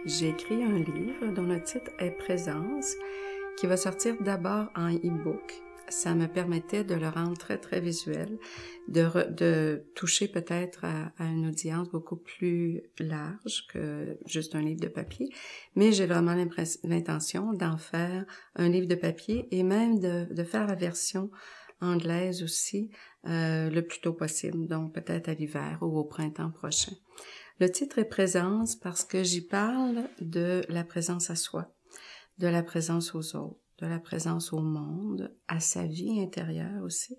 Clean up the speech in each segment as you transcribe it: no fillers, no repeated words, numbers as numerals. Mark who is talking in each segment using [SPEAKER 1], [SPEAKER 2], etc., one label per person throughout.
[SPEAKER 1] J'ai écrit un livre dont le titre est Présence, qui va sortir d'abord en e-book. Ça me permettait de le rendre très visuel, de toucher peut-être à une audience beaucoup plus large que juste un livre de papier, mais j'ai vraiment l'intention d'en faire un livre de papier et même de faire la version anglaise aussi le plus tôt possible, donc peut-être à l'hiver ou au printemps prochain. Le titre est Présence parce que j'y parle de la présence à soi, de la présence aux autres, de la présence au monde, à sa vie intérieure aussi.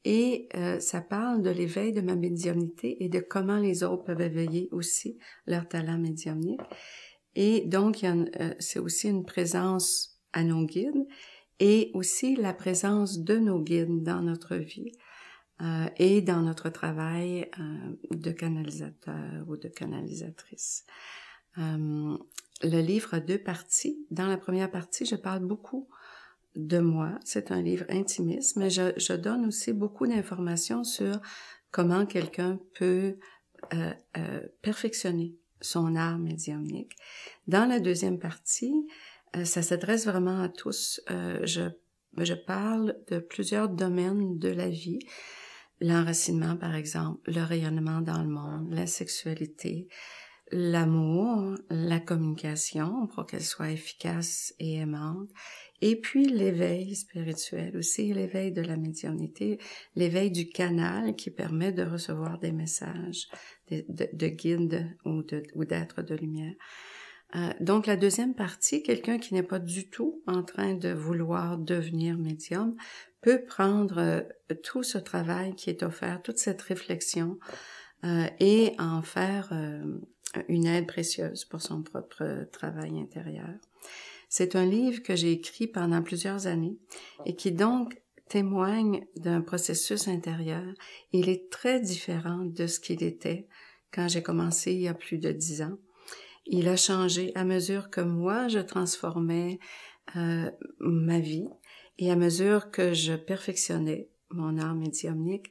[SPEAKER 1] Et ça parle de l'éveil de ma médiumnité et de comment les autres peuvent éveiller aussi leur talent médiumnique. Et donc, c'est aussi une présence à nos guides et aussi la présence de nos guides dans notre vie. Et dans notre travail de canalisateur ou de canalisatrice. Le livre a 2 parties. Dans la première partie, je parle beaucoup de moi. C'est un livre intimiste, mais je donne aussi beaucoup d'informations sur comment quelqu'un peut perfectionner son art médiumnique. Dans la deuxième partie, ça s'adresse vraiment à tous. Je parle de plusieurs domaines de la vie. L'enracinement, par exemple, le rayonnement dans le monde, la sexualité, l'amour, la communication pour qu'elle soit efficace et aimante, et puis l'éveil spirituel aussi, l'éveil de la médiumnité, l'éveil du canal qui permet de recevoir des messages de guides ou d'êtres de lumière. Donc la deuxième partie, quelqu'un qui n'est pas du tout en train de vouloir devenir médium peut prendre tout ce travail qui est offert, toute cette réflexion et en faire une aide précieuse pour son propre travail intérieur. C'est un livre que j'ai écrit pendant plusieurs années et qui donc témoigne d'un processus intérieur. Il est très différent de ce qu'il était quand j'ai commencé il y a plus de 10 ans. Il a changé à mesure que moi, je transformais ma vie et à mesure que je perfectionnais mon art médiumnique,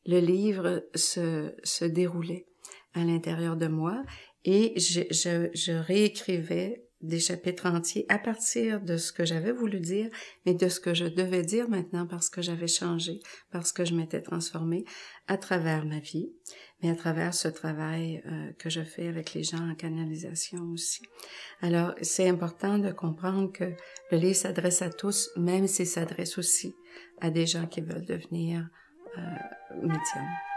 [SPEAKER 1] le livre se déroulait à l'intérieur de moi et je réécrivais des chapitres entiers à partir de ce que j'avais voulu dire, mais de ce que je devais dire maintenant parce que j'avais changé, parce que je m'étais transformée à travers ma vie, mais à travers ce travail que je fais avec les gens en canalisation aussi. Alors, c'est important de comprendre que le livre s'adresse à tous, même s'il s'adresse aussi à des gens qui veulent devenir médiums.